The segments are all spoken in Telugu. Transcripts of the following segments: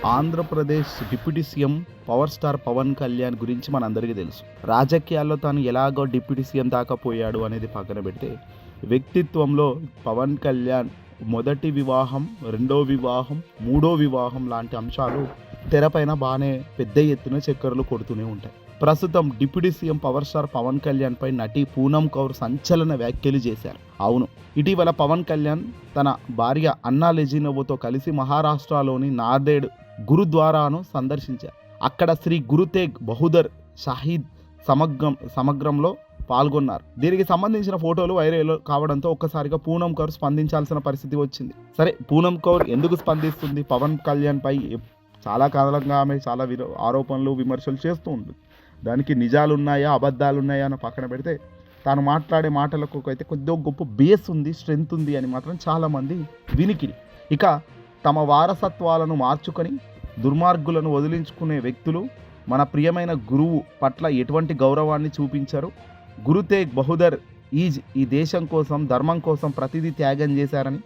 Andhra Pradesh deputy CM power star Pawan Kalyan గురించి మనందరికీ తెలుసు. రాజకీయాల్లో తాను ఎలాగో డిప్యూటీ సీఎం దాకా పోయాడు అనేది పక్కన పెడితే, వ్యక్తిత్వంలో పవన్ కళ్యాణ్ మొదటి వివాహం, రెండో వివాహం, మూడో వివాహం లాంటి అంశాలు తెరపైన బాగానే పెద్ద ఎత్తున చక్కర్లు కొడుతూనే ఉంటాయి. ప్రస్తుతం deputy CM power star Pawan Kalyan పై నటి పూనమ్ కౌర్ సంచలన వ్యాఖ్యలు చేశారు. అవును, ఇటీవల పవన్ కళ్యాణ్ తన భార్య అన్నా లెజినోవాతో కలిసి మహారాష్ట్రలోని నాందేడ్ గురుద్వారాను సందర్శించారు. అక్కడ శ్రీ గురు తేగ్ బహదూర్ షాహీద్ సమగ్రంలో పాల్గొన్నారు. దీనికి సంబంధించిన ఫోటోలు వైరల్ కావడంతో ఒక్కసారిగా పూనమ్ కౌర్ స్పందించాల్సిన పరిస్థితి వచ్చింది. సరే, పూనమ్ కౌర్ ఎందుకు స్పందిస్తుంది? పవన్ కళ్యాణ్ పై చాలా కాలంగా ఆమె చాలా ఆరోపణలు, విమర్శలు చేస్తూ ఉంటుంది. దానికి నిజాలు ఉన్నాయా, అబద్ధాలు ఉన్నాయా అని పక్కన పెడితే, తాను మాట్లాడే మాటలకు అయితే కొద్దిగా గొప్ప బేస్ ఉంది, స్ట్రెంగ్త్ ఉంది అని మాత్రం చాలామంది వినికిడి. ఇక తమ వారసత్వాలను మార్చుకొని దుర్మార్గులను వదిలించుకునే వ్యక్తులు మన ప్రియమైన గురువు పట్ల ఎటువంటి గౌరవాన్ని చూపించారు. గురు తేగ్ బహదూర్ ఈ దేశం కోసం, ధర్మం కోసం ప్రతిదీ త్యాగం చేశారని,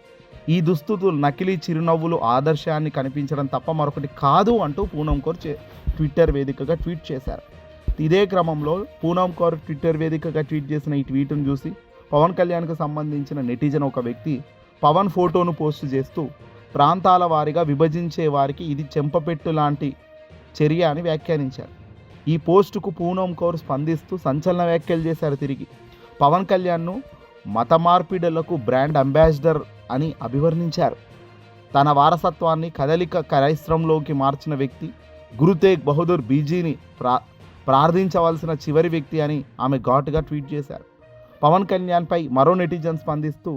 ఈ దుస్తుతులు నకిలీ చిరునవ్వులు ఆదర్శాన్ని కనిపించడం తప్ప మరొకటి కాదు అంటూ పూనమ్ కౌర్ ట్విట్టర్ వేదికగా ట్వీట్ చేశారు. ఇదే క్రమంలో పూనమ్ కౌర్ ట్విట్టర్ వేదికగా ట్వీట్ చేసిన ఈ ట్వీట్ను చూసి పవన్ కళ్యాణ్కు సంబంధించిన నెటిజన్ ఒక వ్యక్తి పవన్ ఫోటోను పోస్ట్ చేస్తూ, ప్రాంతాల వారీగా విభజించే వారికి ఇది చెంపపెట్టు లాంటి చర్య అని వ్యాఖ్యానించారు. ఈ పోస్టుకు పూనమ్ కౌర్ స్పందిస్తూ సంచలన వ్యాఖ్యలు చేశారు. తిరిగి పవన్ కళ్యాణ్ను మత మార్పిడులకు బ్రాండ్ అంబాసిడర్ అని అభివర్ణించారు. తన వారసత్వాన్ని కదలిక క్రైస్తవంలోకి మార్చిన వ్యక్తి గురు తేగ్ బహదూర్ బీజీని ప్రార్థించవలసిన చివరి వ్యక్తి అని ఆమె ఘాటుగా ట్వీట్ చేశారు. పవన్ కళ్యాణ్పై మరో నెటిజన్ స్పందిస్తూ,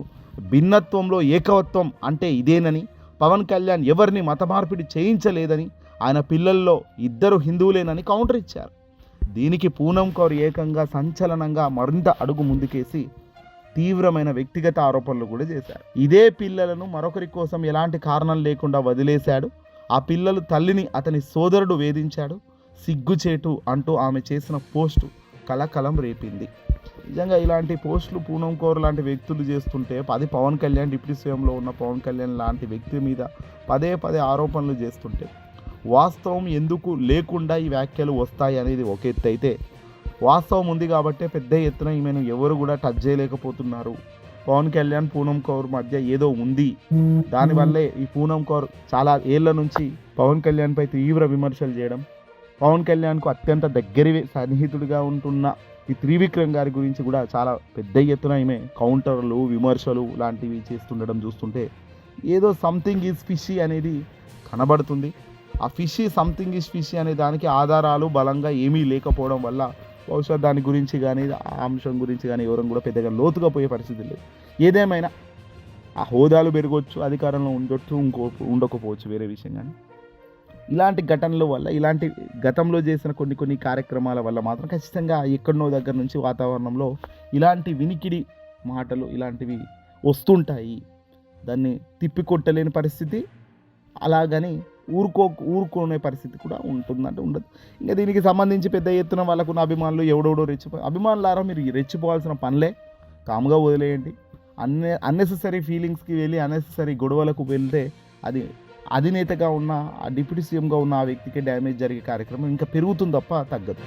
భిన్నత్వంలో ఏకత్వం అంటే ఇదేనని, పవన్ కళ్యాణ్ ఎవరిని మత మార్పిడి చేయించలేదని, ఆయన పిల్లల్లో ఇద్దరు హిందువులేనని కౌంటర్ ఇచ్చారు. దీనికి పూనమ్ కౌర్ ఏకంగా సంచలనంగా మరింత అడుగు ముందుకేసి తీవ్రమైన వ్యక్తిగత ఆరోపణలు కూడా చేశారు. ఇదే పిల్లలను మరొకరి కోసం ఎలాంటి కారణం లేకుండా వదిలేశాడు, ఆ పిల్లలు తల్లిని అతని సోదరుడు వేధించాడు, సిగ్గుచేటు అంటూ ఆమె చేసిన పోస్టు కలకలం రేపింది. నిజంగా ఇలాంటి పోస్టులు పూనమ్ కౌర్ లాంటి వ్యక్తులు చేస్తుంటే, పవన్ కళ్యాణ్ డిప్యూటీ సీఎంలో ఉన్న పవన్ కళ్యాణ్ లాంటి వ్యక్తి మీద పదే ఆరోపణలు చేస్తుంటే, వాస్తవం ఎందుకు లేకుండా ఈ వ్యాఖ్యలు వస్తాయి అనేది ఒక ఎత్తు అయితే, వాస్తవం ఉంది కాబట్టే పెద్ద ఎత్తున ఈమెను ఎవరు కూడా టచ్ చేయలేకపోతున్నారు. పవన్ కళ్యాణ్ పూనమ్ కౌర్ మధ్య ఏదో ఉంది, దానివల్లే ఈ పూనమ్ కౌర్ చాలా ఏళ్ల నుంచి పవన్ కళ్యాణ్ పై తీవ్ర విమర్శలు చేయడం, పవన్ కళ్యాణ్కు అత్యంత దగ్గరి సన్నిహితుడిగా ఉంటున్న ఈ త్రివిక్రమ్ గారి గురించి కూడా చాలా పెద్ద ఎత్తున ఈమె కౌంటర్లు, విమర్శలు లాంటివి చేస్తుండడం చూస్తుంటే ఏదో సంథింగ్ ఈజ్ ఫిషీ అనేది కనబడుతుంది. ఆ సంథింగ్ ఈజ్ ఫిషీ అనే దానికి ఆధారాలు బలంగా ఏమీ లేకపోవడం వల్ల బహుశా దాని గురించి కానీ, ఆ అంశం గురించి కానీ ఎవరం కూడా పెద్దగా లోతుగా పోయే పరిస్థితి లేదు. ఏదేమైనా ఆ హోదాలు పెరగవచ్చు, అధికారంలో ఉండొచ్చు, ఉండకపోవచ్చు, వేరే విషయం. కానీ ఇలాంటి ఘటనల వల్ల, ఇలాంటి గతంలో చేసిన కొన్ని కార్యక్రమాల వల్ల మాత్రం ఖచ్చితంగా ఎక్కడనో దగ్గర నుంచి వాతావరణంలో ఇలాంటి వినికిడి మాటలు ఇలాంటివి వస్తుంటాయి. దాన్ని తిప్పికొట్టలేని పరిస్థితి, అలాగని ఊరుకునే పరిస్థితి కూడా ఉంటుందంటే ఉండదు. ఇంకా దీనికి సంబంధించి పెద్ద ఎత్తున వాళ్ళకున్న అభిమానులు ఎవడెవడో అభిమానులారా మీరు రెచ్చిపోవాల్సిన పనులే, కామ్గా వదిలేయండి. అన్నెసెసరీ ఫీలింగ్స్కి వెళ్ళి అన్నెసెసరీ గొడవలకు వెళ్తే అది అధినేతగా ఉన్న, ఆ డిప్యూటీ సీఎంగా ఉన్న ఆ వ్యక్తికి డ్యామేజ్ జరిగే కార్యక్రమం ఇంకా పెరుగుతుంది తప్ప తగ్గదు.